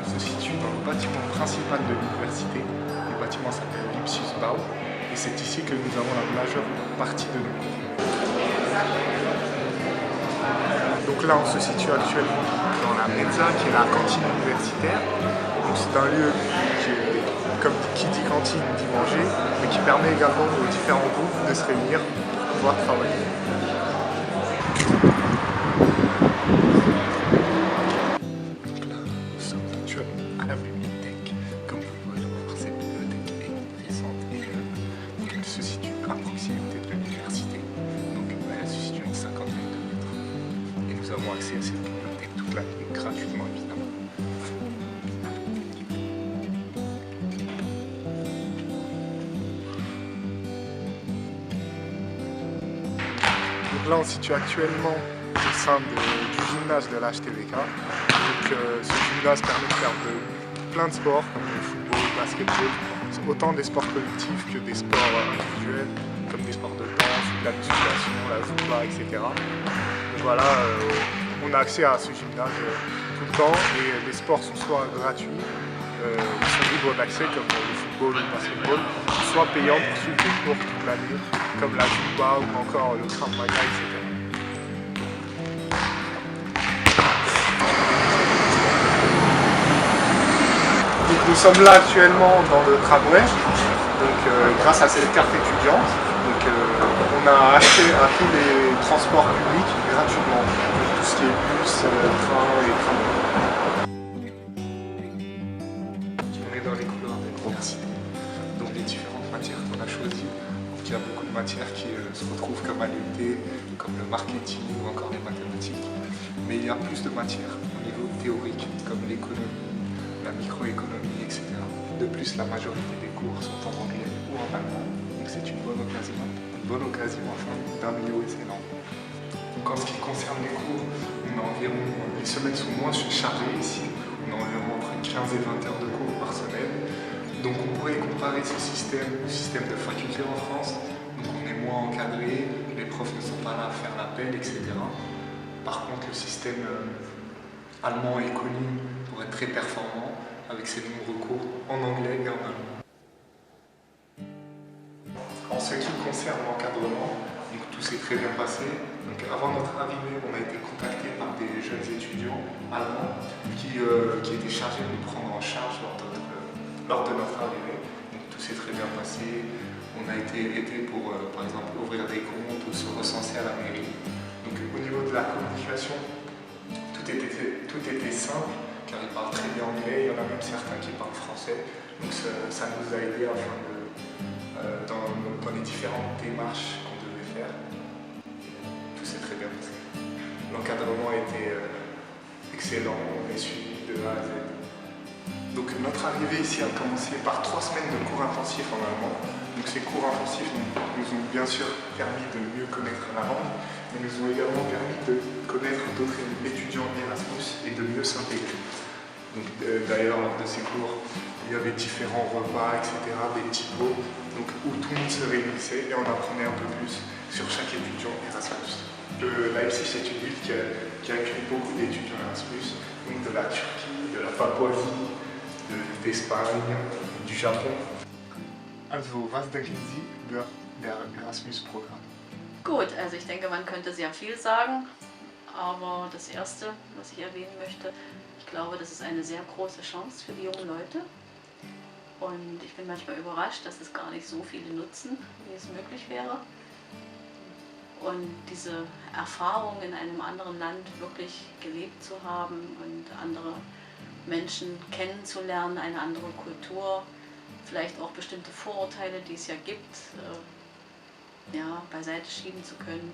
on se situe dans le bâtiment principal de l'université. Le bâtiment s'appelle l'Ipsius Bau et c'est ici que nous avons la majeure partie de nos cours. Donc là, on se situe actuellement dans la Mezza, qui est la cantine universitaire. Donc c'est un lieu qui dit cantine, dit manger, mais qui permet également aux différents groupes de se réunir pour pouvoir travailler. Donc là, nous sommes actuellement à la bibliothèque. Comme vous pouvez le voir, cette bibliothèque est récente et neuve. Donc elle se situe à proximité de l'université. Donc elle se situe à une cinquantaine de mètres. Et nous avons accès à cette bibliothèque toute l'année, gratuitement évidemment. Donc là, on se situe actuellement au sein du gymnase de l'HTVK. Donc ce gymnase permet de faire plein de sports comme le football, le basketball, autant des sports collectifs que des sports individuels, comme des sports de danse, la musculation, la zumba, etc. Donc voilà, on a accès à ce gymnase tout le temps et les sports sont soit gratuits, ils sont libres d'accès comme le football ou le basketball, soit payants pour suivre des cours toute l'année, comme la zumba ou encore le Krav Maga, etc. Donc nous sommes là actuellement dans le tramway, donc grâce à cette carte étudiante. Donc on a accès à tous les transports publics gratuitement, donc tout ce qui est bus, train et tramway. On est dans les couloirs de l'université, donc les différentes matières qu'on a choisies. Donc il y a beaucoup de matières qui se retrouvent comme à l'UT, comme le marketing ou encore les mathématiques. Mais il y a plus de matières au niveau théorique, comme l'économie, la microéconomie, etc. De plus, la majorité des cours sont en anglais ou en allemand, donc c'est une bonne occasion afin d'améliorer ses langues. Donc en ce qui concerne les cours, les semaines sont moins chargées ici, on a environ entre 15 et 20 heures de cours par semaine. Donc on pourrait comparer ce système au système de faculté en France, donc on est moins encadré, les profs ne sont pas là à faire l'appel, etc. Par contre, le système allemand est connu pour être très performant, avec ses nombreux cours en anglais et en allemand. En ce qui concerne l'encadrement, tout s'est très bien passé. Donc, avant notre arrivée, on a été contacté par des jeunes étudiants allemands qui étaient chargés de nous prendre en charge lors de notre arrivée. Donc, tout s'est très bien passé. On a été aidés pour, par exemple, ouvrir des comptes ou se recenser à la mairie. Donc, au niveau de la communication, tout était simple, car ils parlent très bien anglais. Il y en a même certains qui parlent français. Donc, ça nous a aidés afin dans les différentes démarches qu'on devait faire. Tout s'est très bien passé. L'encadrement a été excellent, on est suivi de A à Z. Donc notre arrivée ici a commencé par 3 semaines de cours intensifs en allemand. Donc ces cours intensifs nous ont bien sûr permis de mieux connaître la langue, mais nous ont également permis de connaître d'autres étudiants Erasmus et de mieux s'intégrer. Donc d'ailleurs, lors de ces cours, il y avait différents repas, etc., des petits pots, donc, où tout le monde se réunissait et on apprenait un peu plus sur chaque étudiant Erasmus. Leipzig est une ville qui accueille beaucoup d'étudiants Erasmus, donc de la Turquie, de la Papouasie, d'Espagne, du Japon. Also, was denken Sie über der Erasmus-Programm? Gut, also ich denke, man könnte sehr viel sagen, aber das Erste, was ich erwähnen möchte, ich glaube, das ist eine sehr große Chance für die jungen Leute. Und ich bin manchmal überrascht, dass es gar nicht so viele nutzen, wie es möglich wäre. Und diese Erfahrung in einem anderen Land wirklich gelebt zu haben und andere Menschen kennenzulernen, eine andere Kultur, vielleicht auch bestimmte Vorurteile, die es ja gibt, ja, beiseite schieben zu können.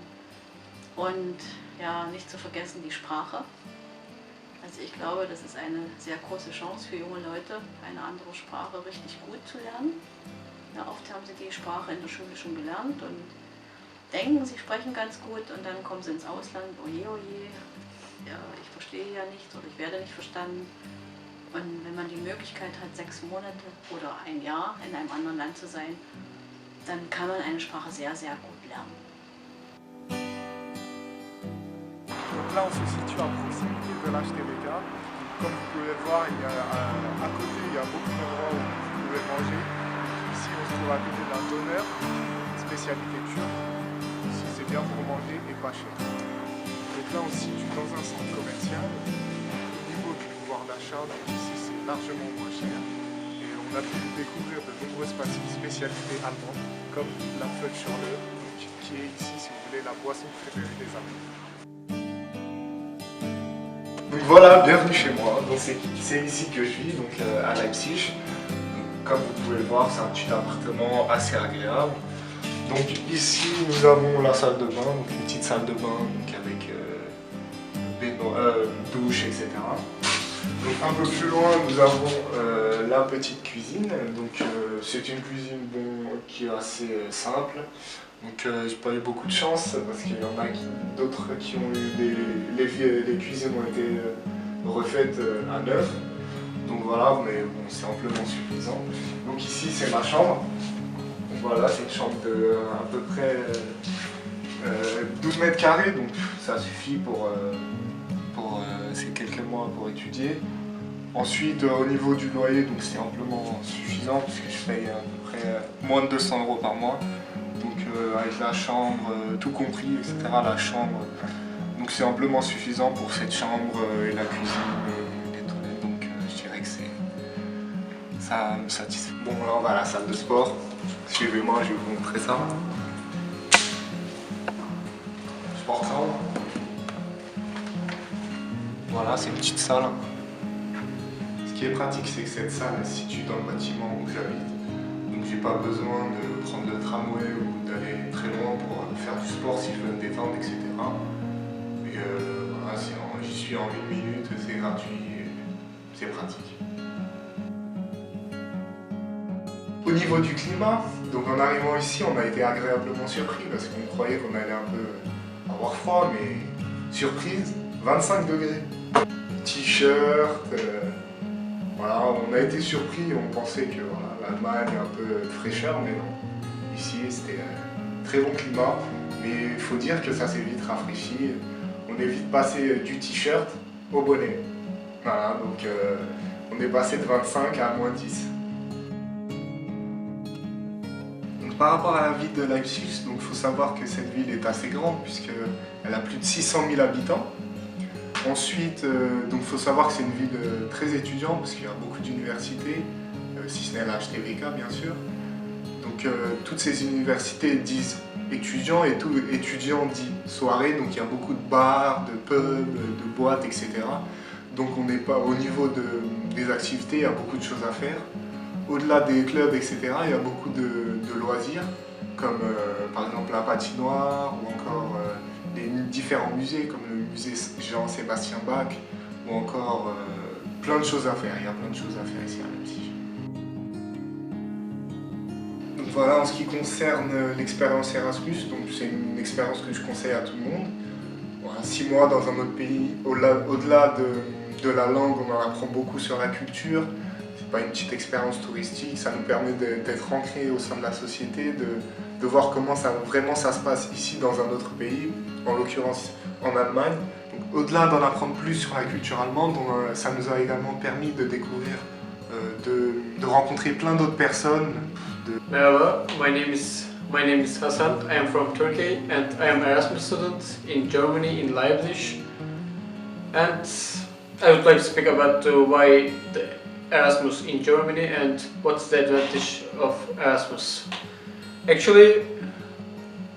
Und ja, nicht zu vergessen die Sprache. Also ich glaube, das ist eine sehr große Chance für junge Leute, eine andere Sprache richtig gut zu lernen. Ja, oft haben sie die Sprache in der Schule schon gelernt und denken, sie sprechen ganz gut und dann kommen sie ins Ausland, oje, oje, ja, ich verstehe ja nichts oder ich werde nicht verstanden. Und wenn man die Möglichkeit hat, 6 Monate oder ein Jahr in einem anderen Land zu sein, dann kann man eine Sprache sehr, sehr gut lernen. Donc là, on se situe à proximité de l'HTVK. Comme vous pouvez le voir, à côté, il y a beaucoup d'endroits où vous pouvez manger. Ici, on se trouve à côté d'un donneur, une spécialité turque. Ici, c'est bien pour manger et pas cher. Donc là, on se situe dans un centre commercial. Au niveau du pouvoir d'achat, ici, c'est largement moins cher. Et on a pu découvrir de nombreuses spécialités allemandes, comme la Fötschorle, qui est ici, si vous voulez, la boisson préférée des Allemands. Donc voilà, bienvenue chez moi. Donc c'est ici que je vis, donc à Leipzig. Donc, comme vous pouvez le voir, c'est un petit appartement assez agréable. Donc ici nous avons la salle de bain, donc une petite salle de bain donc avec douche, etc. Donc un peu plus loin nous avons la petite cuisine. Donc c'est une cuisine qui est assez simple. Donc j'ai pas eu beaucoup de chance parce qu'il y en a d'autres qui ont eu les cuisines ont été refaites à neuf. Donc voilà, mais bon, c'est amplement suffisant. Donc ici c'est ma chambre. Donc voilà, c'est une chambre de à peu près 12 mètres carrés, donc ça suffit pour ces quelques mois pour étudier. Ensuite au niveau du loyer, donc c'est amplement suffisant puisque je paye à peu près moins de 200 € par mois. Donc avec la chambre, tout compris, etc. La chambre, donc c'est amplement suffisant pour cette chambre et la cuisine et les toilettes. Donc je dirais que ça me satisfait. Bon là on va à la salle de sport. Suivez-moi, je vais vous montrer ça. Sport salle. Voilà, c'est une petite salle. Ce qui est pratique, c'est que cette salle est située dans le bâtiment où j'habite. Donc j'ai pas besoin de prendre le tramway ou d'aller très loin pour faire du sport si je veux me détendre, etc. Et voilà, j'y suis en 1 minute, c'est gratuit, c'est pratique. Au niveau du climat, donc en arrivant ici, on a été agréablement surpris parce qu'on croyait qu'on allait un peu avoir froid, mais surprise, 25 degrés. T-shirt, voilà, on a été surpris, on pensait que voilà, l'Allemagne un peu de fraîcheur, mais non. Ici, c'était un très bon climat, mais il faut dire que ça s'est vite rafraîchi. On est vite passé du t-shirt au bonnet. Voilà, donc on est passé de 25 à moins 10. Donc, par rapport à la ville de Leipzig, il faut savoir que cette ville est assez grande puisqu'elle a plus de 600 000 habitants. Ensuite, il faut savoir que c'est une ville très étudiante parce qu'il y a beaucoup d'universités, si ce n'est la HTVK bien sûr. Donc toutes ces universités disent étudiants et tout étudiant dit soirée, donc il y a beaucoup de bars, de pubs, de boîtes, etc. Donc on n'est pas au niveau des activités, il y a beaucoup de choses à faire. Au-delà des clubs, etc., il y a beaucoup de loisirs, comme par exemple la patinoire ou encore les différents musées comme le musée Jean-Sébastien Bach ou encore plein de choses à faire. Il y a plein de choses à faire ici à Leipzig. Donc voilà, en ce qui concerne l'expérience Erasmus, c'est une expérience que je conseille à tout le monde. Voilà, 6 mois dans un autre pays, au-delà de la langue, on en apprend beaucoup sur la culture. C'est pas une petite expérience touristique, ça nous permet d'être ancrés au sein de la société, de voir comment vraiment ça se passe ici dans un autre pays, en l'occurrence en Allemagne. Au-delà d'en apprendre plus sur la culture allemande, ça nous a également permis de découvrir, de rencontrer plein d'autres personnes. Merhaba, my name is Hasan. I am from Turkey and I am Erasmus student in Germany in Leipzig. And I would like to speak about why the Erasmus in Germany and what's the advantage of Erasmus. Actually,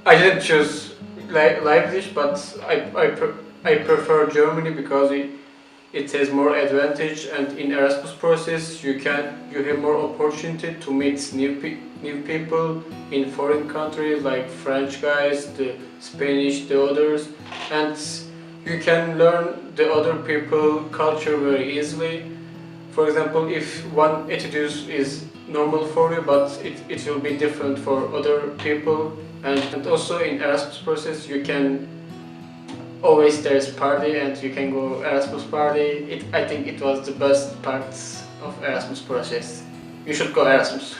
I didn't choose Leipzig, but I prefer Germany because it has more advantage, and in Erasmus process you have more opportunity to meet new people in foreign countries like French guys, the Spanish, the others, and you can learn the other people culture very easily. For example, if one attitude is normal for you, but it will be different for other people, and also in Erasmus process you can always there's party and you can go Erasmus party. I think it was the best part of Erasmus process. You should go Erasmus.